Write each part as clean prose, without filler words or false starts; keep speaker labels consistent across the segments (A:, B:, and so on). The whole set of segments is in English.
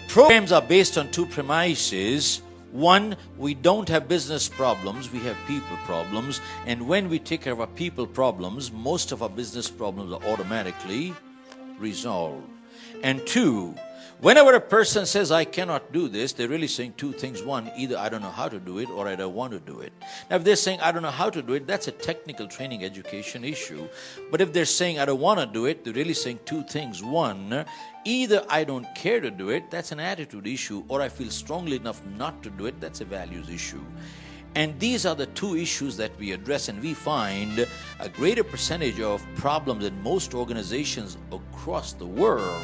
A: programs are based on two premises. One, we don't have business problems, we have people problems. And when we take care of our people problems, most of our business problems are automatically resolved. And two, whenever a person says, I cannot do this, they're really saying two things. One, either I don't know how to do it or I don't want to do it. Now, if they're saying, I don't know how to do it, that's a technical training education issue. But if they're saying, I don't want to do it, they're really saying two things. One, either I don't care to do it, that's an attitude issue, or I feel strongly enough not to do it, that's a values issue. And these are the two issues that we address, and we find a greater percentage of problems in most organizations across the world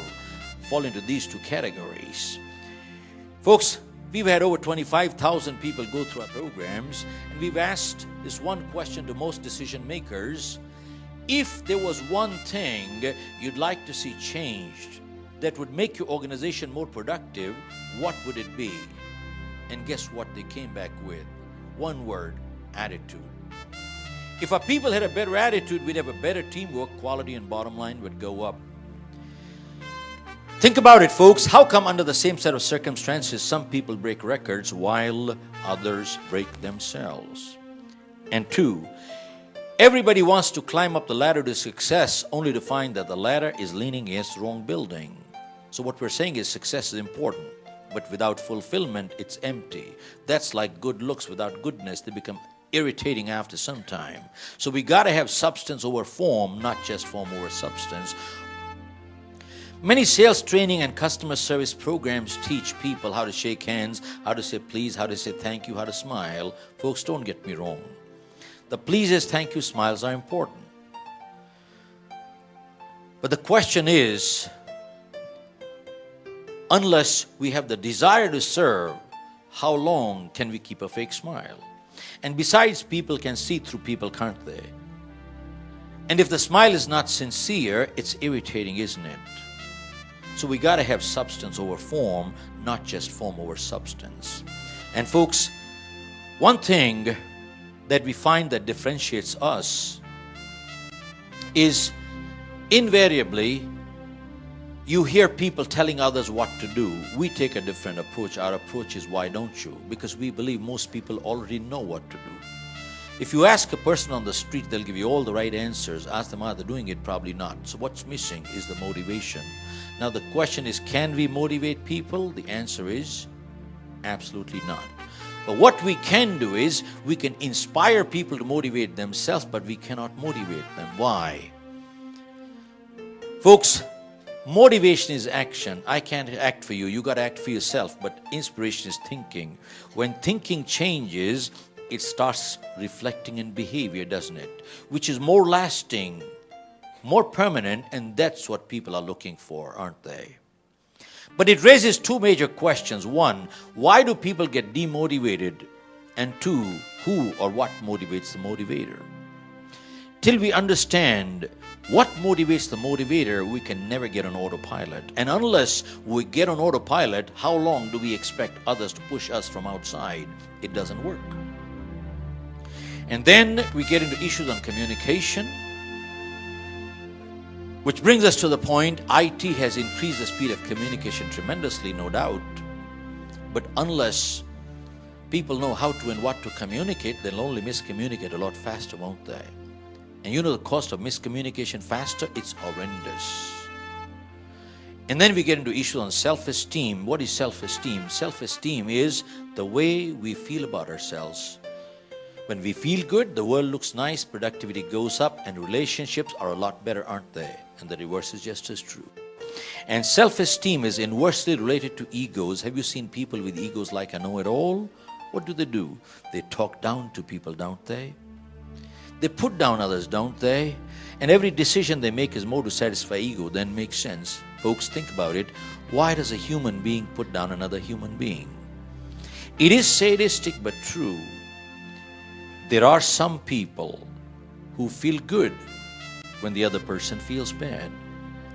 A: fall into these two categories. Folks, we've had over 25,000 people go through our programs, and we've asked this one question to most decision makers. If there was one thing you'd like to see changed that would make your organization more productive, what would it be? And guess what they came back with? One word: attitude. If our people had a better attitude, we'd have a better teamwork, quality and bottom line would go up. Think about it, folks. How come under the same set of circumstances some people break records while others break themselves? And two, everybody wants to climb up the ladder to success only to find that the ladder is leaning against the wrong building. So what we're saying is success is important, but without fulfillment, it's empty. That's like good looks without goodness. They become irritating after some time. So we got to have substance over form, not just form over substance. Many sales training and customer service programs teach people how to shake hands, how to say please, how to say thank you, how to smile. Folks, don't get me wrong. The pleases, thank you, smiles are important. But the question is, unless we have the desire to serve, how long can we keep a fake smile? And besides, people can see through people, can't they? And if the smile is not sincere, it's irritating, isn't it? So we got to have substance over form, not just form over substance. And folks, one thing that we find that differentiates us is invariably you hear people telling others what to do. We take a different approach. Our approach is, why don't you? Because we believe most people already know what to do. If you ask a person on the street, they'll give you all the right answers. Ask them, are they doing it? Probably not. So what's missing is the motivation. Now the question is, can we motivate people? The answer is absolutely not. But what we can do is, we can inspire people to motivate themselves, but we cannot motivate them. Why? Folks, motivation is action. I can't act for you. You got to act for yourself. But inspiration is thinking. When thinking changes, it starts reflecting in behavior, doesn't it? Which is more lasting, more permanent, and that's what people are looking for, aren't they? But it raises two major questions. One, why do people get demotivated? And two, who or what motivates the motivator? Till we understand what motivates the motivator, we can never get on autopilot. And unless we get on autopilot, how long do we expect others to push us from outside? It doesn't work. And then we get into issues on communication, which brings us to the point, IT has increased the speed of communication tremendously, no doubt. But unless people know how to and what to communicate, they'll only miscommunicate a lot faster, won't they? And you know the cost of miscommunication faster? It's horrendous. And then we get into issues on self-esteem. What is self-esteem? Self-esteem is the way we feel about ourselves. When we feel good, the world looks nice, productivity goes up, and relationships are a lot better, aren't they? And the reverse is just as true. And self-esteem is inversely related to egos. Have you seen people with egos like a know-it-all? What do? They talk down to people, don't they? They put down others, don't they? And every decision they make is more to satisfy ego than makes sense. Folks, think about it. Why does a human being put down another human being? It is sadistic but true. There are some people who feel good when the other person feels bad.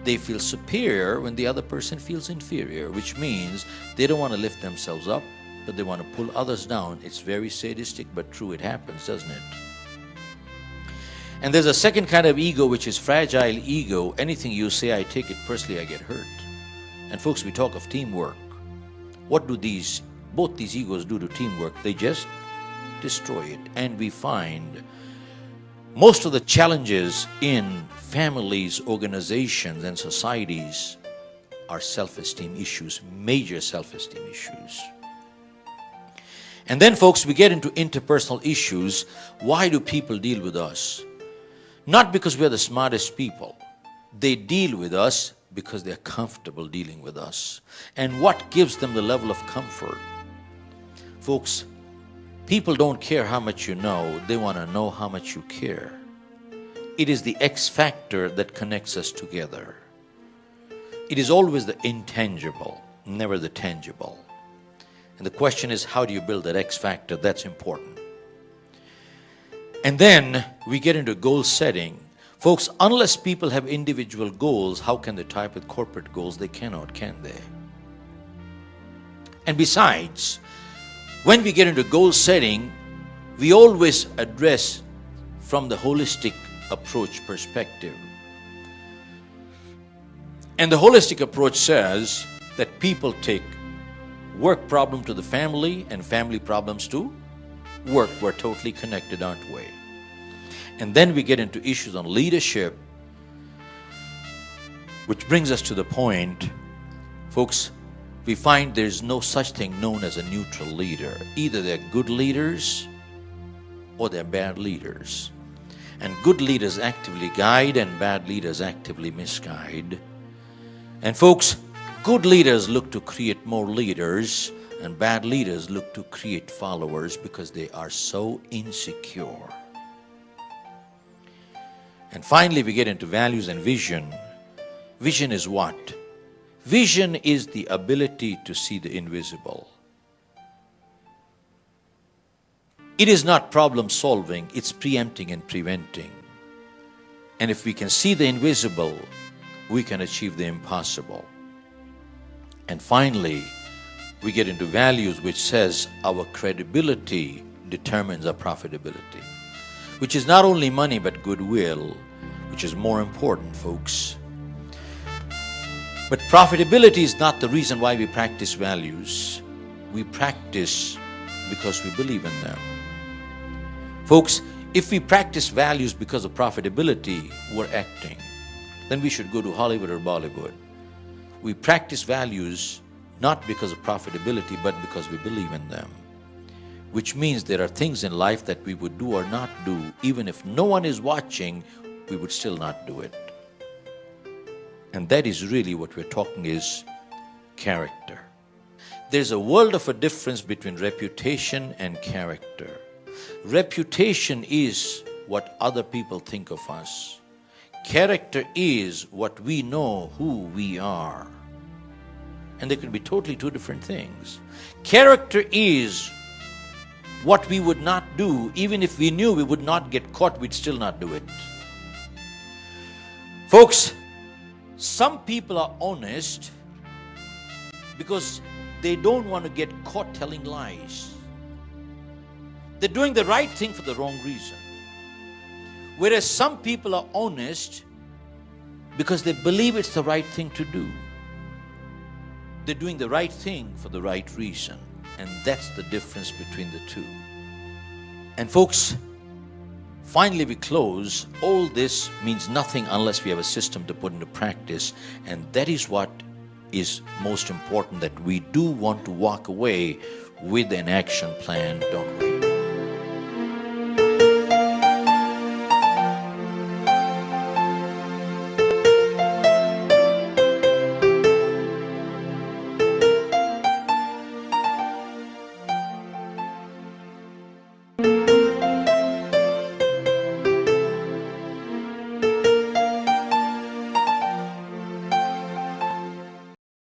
A: They feel superior when the other person feels inferior, which means they don't want to lift themselves up, but they want to pull others down. It's very sadistic but true. It happens, doesn't it? And there's a second kind of ego, which is fragile ego. Anything you say, I take it personally, I get hurt. And folks, we talk of teamwork. what do both these egos do to teamwork? They just destroy it. And we find most of the challenges in families, organizations, and societies are self-esteem issues, major self-esteem issues. And then, folks, we get into interpersonal issues. Why do people deal with us? Not because we're the smartest people. They deal with us because they're comfortable dealing with us. And what gives them the level of comfort? Folks, people don't care how much you know. They want to know how much you care. It is the X factor that connects us together. It is always the intangible, never the tangible. And the question is, how do you build that X factor? That's important. And then we get into goal setting. Folks, unless people have individual goals, how can they tie up with corporate goals? They cannot, can they? And besides, when we get into goal setting, we always address from the holistic approach perspective. And the holistic approach says that people take work problem to the family and family problems to work. We're totally connected, aren't we? And then we get into issues on leadership, which brings us to the point, folks, we find there's no such thing known as a neutral leader. Either they're good leaders or they're bad leaders. And good leaders actively guide and bad leaders actively misguide. And folks, good leaders look to create more leaders and bad leaders look to create followers because they are so insecure. And finally, we get into values and vision. Vision is what? Vision is the ability to see the invisible. It is not problem solving, it's preempting and preventing. And if we can see the invisible, we can achieve the impossible. And finally, we get into values, which says our credibility determines our profitability, which is not only money but goodwill, which is more important, folks. But profitability is not the reason why we practice values. We practice because we believe in them. Folks, if we practice values because of profitability, we're acting. Then we should go to Hollywood or Bollywood. We practice values not because of profitability, but because we believe in them. Which means there are things in life that we would do or not do, even if no one is watching, we would still not do it. And that is really what we're talking is character. There's a world of a difference between reputation and character. Reputation is what other people think of us. Character is what we know who we are. And they could be totally two different things. Character is what we would not do. Even if we knew we would not get caught, we'd still not do it. Folks, some people are honest because they don't want to get caught telling lies. They're doing the right thing for the wrong reason. Whereas some people are honest because they believe it's the right thing to do. They're doing the right thing for the right reason. And that's the difference between the two. And folks, finally we close. All this means nothing unless we have a system to put into practice. And that is what is most important, that we do want to walk away with an action plan, don't we?